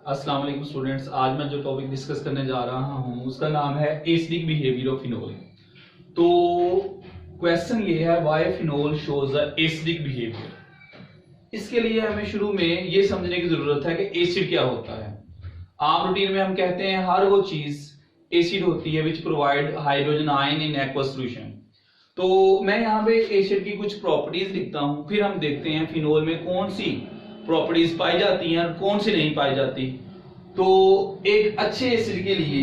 अस्सलाम वालेकुम स्टूडेंट्स। आज मैं जो टॉपिक डिस्कस करने जा रहा हूं उसका नाम है एसिडिक बिहेवियर ऑफ फिनोल। तो क्वेश्चन ये है, why phenol shows a acidic behaviour. इसके लिए हमें शुरू में ये समझने की जरूरत है कि एसिड क्या होता है। आम रूटीन में हम कहते हैं हर वो चीज एसिड होती है which provide hydrogen ion in aqueous solution. तो मैं यहाँ पे एसिड की कुछ प्रॉपर्टीज लिखता हूं, फिर हम देखते हैं फिनोल में कौन सी प्रॉपर्टीज पाई जाती हैं और कौन सी नहीं पाई जाती। तो एक अच्छे एसिड के लिए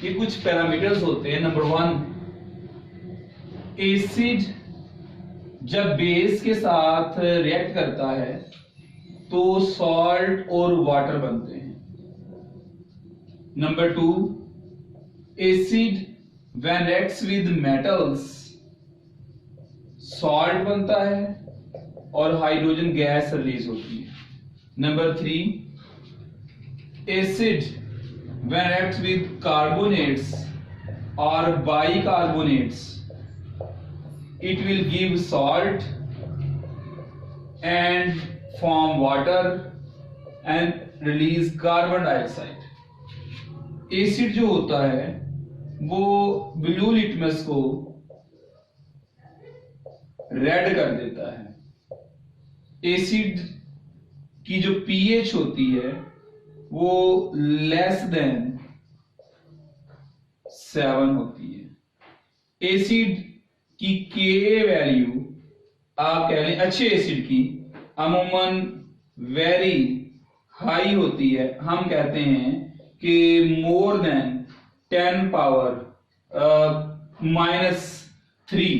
ये कुछ पैरामीटर्स होते हैं। नंबर 1, एसिड जब बेस के साथ रिएक्ट करता है तो सॉल्ट और वाटर बनते हैं। Number 2, acid when reacts with metals salt बनता है और हाइड्रोजन गैस रिलीज होती है। Number 3, acid when reacts with carbonates और bicarbonates it will give salt and form water and release carbon dioxide. Acid जो होता है वो ब्लू लिटमस को रेड कर देता है। एसिड की जो पीएच होती है वो लेस देन 7 होती है। एसिड की के वैल्यू आप कह लें अच्छे एसिड की अमूमन वेरी हाई होती है। हम कहते हैं कि मोर देन 10 पावर -3।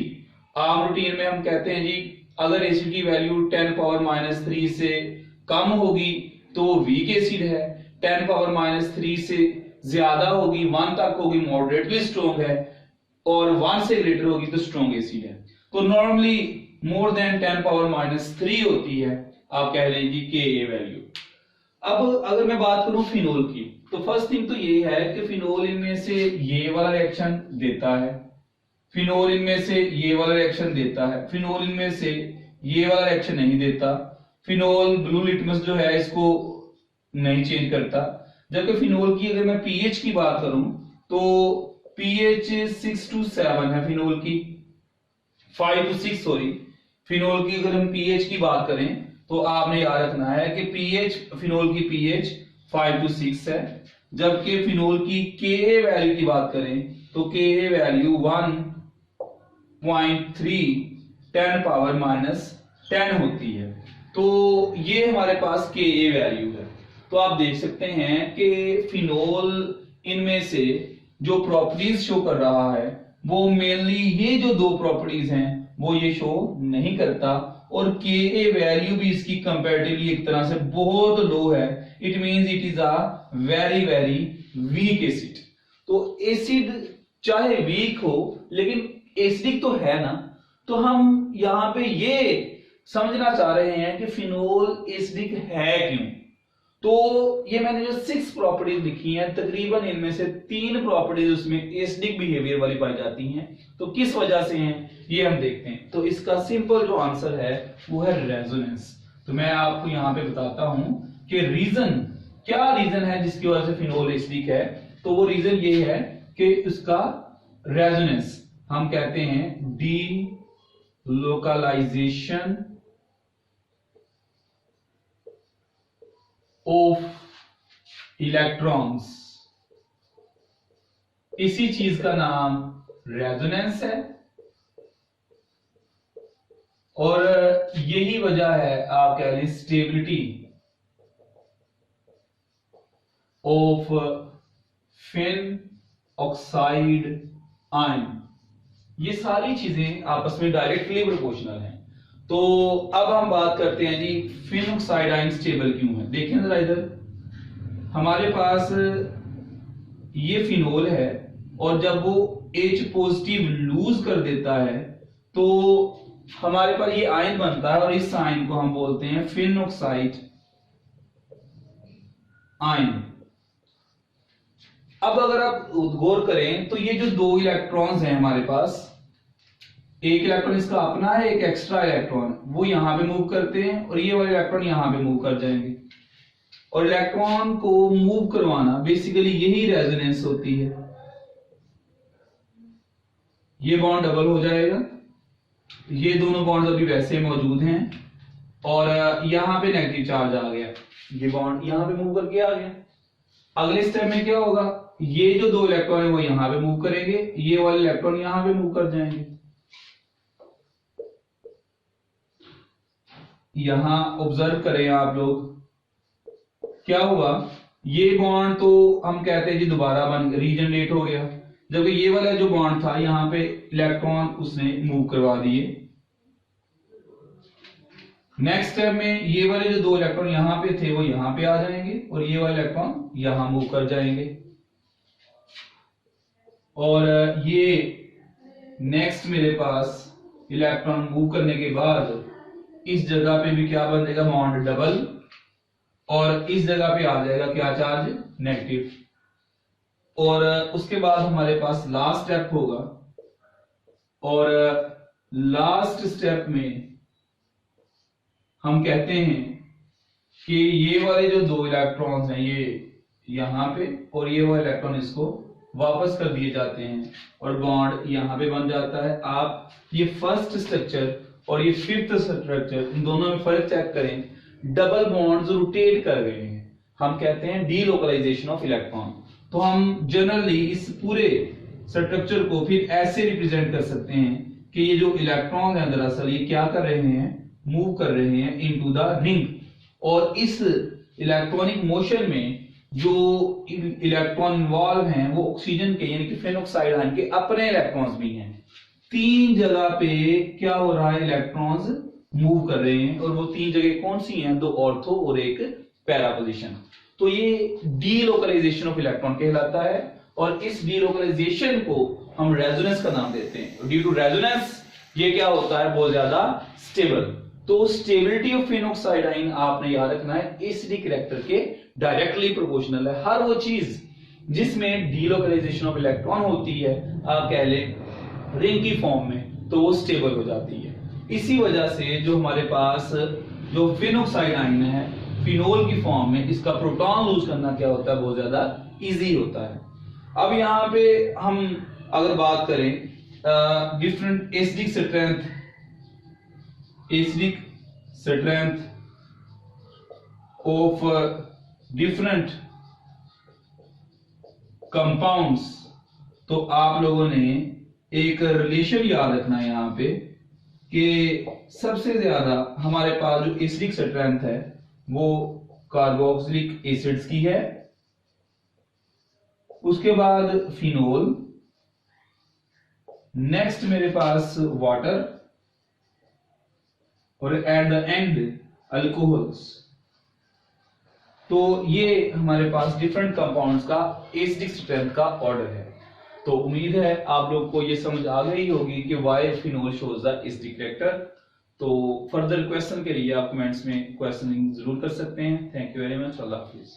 आम रूटीन में हम कहते हैं जी अगर एसिड की वैल्यू 10 पावर -3 से कम होगी तो वीक एसिड है, 10 पावर -3 से ज्यादा होगी 1 तक होगी मॉडरेटली स्ट्रॉन्ग है, और 1 से ग्रेटर होगी तो स्ट्रॉन्ग एसिड है। तो नॉर्मली मोर देन 10 पावर -3 होती है, आप कह लें जी के ए वैल्यू। अब अगर मैं बात करूं फिनोल की, तो फर्स्ट थिंग तो ये है कि फिनोल इनमें से ये वाला रिएक्शन देता है, फिनोल इनमें से ये वाला रिएक्शन देता है, फिनोल इनमें से ये वाला रिएक्शन नहीं देता। फिनोल ब्लू लिटमस जो है इसको नहीं चेंज करता। जबकि फिनोल की अगर मैं पीएच की बात करूं तो पीएच 6 to 7 है फिनोल की, 5 to 6 सॉरी। फिनोल की अगर हम पीएच की बात करें तो आपने याद रखना है कि पीएच फिनोल की पीएच 5 to 6 है। जबकि फिनोल की के वैल्यू की बात करें तो के वैल्यू 1.3 10 पावर -10 होती है। तो ये हमारे पास के वैल्यू है। तो आप देख सकते हैं कि फिनोल इनमें से जो प्रॉपर्टीज शो कर रहा है वो मेनली ये जो 2 प्रॉपर्टीज हैं वो ये शो नहीं करता, और के वैल्यू भी इसकी कंपैरेटिवली एक तरह से बहुत लो है। It means it is a very very weak acid. तो एसिड चाहे वीक हो लेकिन एसिडिक तो है ना। तो हम यहां पे ये समझना चाह रहे हैं कि फिनोल एसिडिक है क्यों। तो ये मैंने जो 6 प्रॉपर्टीज लिखी हैं तकरीबन इनमें से 3 प्रॉपर्टीज उसमें एसिडिक बिहेवियर वाली पाई जाती हैं। तो किस वजह से हैं ये हम देखते हैं। तो इसका सिंपल जो आंसर है वो है रेजोनेंस। तो मैं आपको यहां पे बताता हूं कि क्या रीजन है जिसकी वजह से फिनोल एसिडिक है। तो वो रीजन ये है कि उसका रेजोनेंस, हम कहते हैं डी लोकलाइजेशन ऑफ इलेक्ट्रॉन्स, इसी चीज का नाम रेजोनेंस है। और यही वजह है आप कह लें stability of fin oxide ion. ये सारी चीजें आपस में डायरेक्टली प्रोपोर्शनल हैं। तो अब हम बात करते हैं जी फिन ऑक्साइड आयन स्टेबल क्यों है। देखें जरा इधर, हमारे पास ये फिनोल है और जब वो H पॉजिटिव लूज कर देता है तो हमारे पास ये आयन बनता है और इस आयन को हम बोलते हैं फिन ऑक्साइड आयन। अब अगर आप गौर करें तो ये जो 2 इलेक्ट्रॉन्स हैं हमारे पास, एक इलेक्ट्रॉन इसका अपना है, एक एक्स्ट्रा इलेक्ट्रॉन, वो यहां पे मूव करते हैं और ये वाले इलेक्ट्रॉन यहां पे मूव कर जाएंगे। और इलेक्ट्रॉन को मूव करवाना, बेसिकली यही रेजोनेंस होती है। ये बॉन्ड डबल हो जाएगा, ये दोनों बॉन्ड अभी वैसे मौजूद हैं और यहां पे नेगेटिव चार्ज आ गया, ये बॉन्ड यहां पे मूव करके आ गया। अगले स्टेप में क्या होगा, ये जो दो इलेक्ट्रॉन है वो यहां पे मूव करेंगे, ये वाले इलेक्ट्रॉन यहां पे मूव कर जाएंगे। यहां ऑब्जर्व करें आप लोग, क्या हुआ, ये बॉन्ड तो हम कहते हैं जी दोबारा बन रीजनरेट हो गया, जबकि ये वाला जो बॉन्ड था यहां पे इलेक्ट्रॉन उसने मूव करवा दिए। नेक्स्ट स्टेप में ये वाले जो दो इलेक्ट्रॉन यहां पे थे वो यहां पे आ जाएंगे और ये वाले इलेक्ट्रॉन यहां मूव कर जाएंगे। और ये नेक्स्ट मेरे पास इलेक्ट्रॉन मूव करने के बाद इस जगह पे भी क्या बन जाएगा, बॉन्ड डबल, और इस जगह पे आ जाएगा क्या चार्ज, नेगेटिव। और उसके बाद हमारे पास लास्ट स्टेप होगा और लास्ट स्टेप में हम कहते हैं कि ये वाले जो दो इलेक्ट्रॉन्स हैं ये यहां पे और ये वाले इलेक्ट्रॉन इसको वापस कर दिए जाते हैं और बॉन्ड यहां पे बन जाता है। आप ये फर्स्ट स्ट्रक्चर और ये फिफ्थ स्ट्रक्चर, इन दोनों में फर्क चेक करें, डबल बॉन्ड्स रोटेट कर रहे हैं, हम कहते हैं डीलोकलाइजेशन ऑफ इलेक्ट्रॉन। तो हम जनरली इस पूरे स्ट्रक्चर को फिर ऐसे रिप्रेजेंट कर सकते हैं कि ये जो इलेक्ट्रॉन है दरअसल ये क्या कर रहे हैं, मूव कर रहे हैं इनटू द रिंग, और इस इलेक्ट्रॉनिक मोशन में जो इलेक्ट्रॉन इन्वॉल्व हैं वो ऑक्सीजन के यानी कि फेनोक्साइड आयन के अपने इलेक्ट्रॉन्स भी हैं। तीन जगह पे क्या हो रहा है, इलेक्ट्रॉन्स मूव कर रहे हैं, और वो तीन जगह कौन सी हैं, दो ऑर्थो और एक पैरा पोजीशन। तो ये डीलोकलाइजेशन ऑफ इलेक्ट्रॉन कहलाता है और इस डीलोकलाइजेशन को हम रेजोनेंस का नाम देते हैं। ड्यू टू रेजोनेंस ये क्या होता है, बहुत ज्यादा स्टेबल। तो स्टेबिलिटी ऑफ फेनोक्साइड आयन आपने याद रखना है एसिडिक कैरेक्टर के डायरेक्टली प्रोपोर्शनल है। हर वो चीज जिसमें डीलोकलाइजेशन ऑफ इलेक्ट्रॉन होती है, आप कह लें रिंग की फॉर्म में, तो वो स्टेबल हो जाती है। इसी वजह से जो हमारे पास जो फेनोक्साइड आयन है फिनोल की फॉर्म में, इसका प्रोटॉन लूज करना क्या होता है, बहुत ज्यादा इजी होता है। अब यहाँ पे हम अगर बात करें different acidic strength of different compounds, तो आप लोगों ने एक रिलेशन याद रखना है यहाँ पे कि सबसे ज्यादा हमारे पास जो एसिडिक स्ट्रेंथ है वो कार्बोक्सिलिक एसिड्स की है, उसके बाद फिनोल, नेक्स्ट मेरे पास वाटर, और एट द एंड अल्कोहल्स। तो ये हमारे पास डिफरेंट कंपाउंड्स का एसिडिक स्ट्रेंथ का ऑर्डर है। तो उम्मीद है आप लोग को ये समझ आ गई होगी कि why phenol shows the acidic character. तो फर्दर क्वेश्चन के लिए आप कमेंट्स में क्वेश्चनिंग जरूर कर सकते हैं। Thank you very much, Allah Hafiz.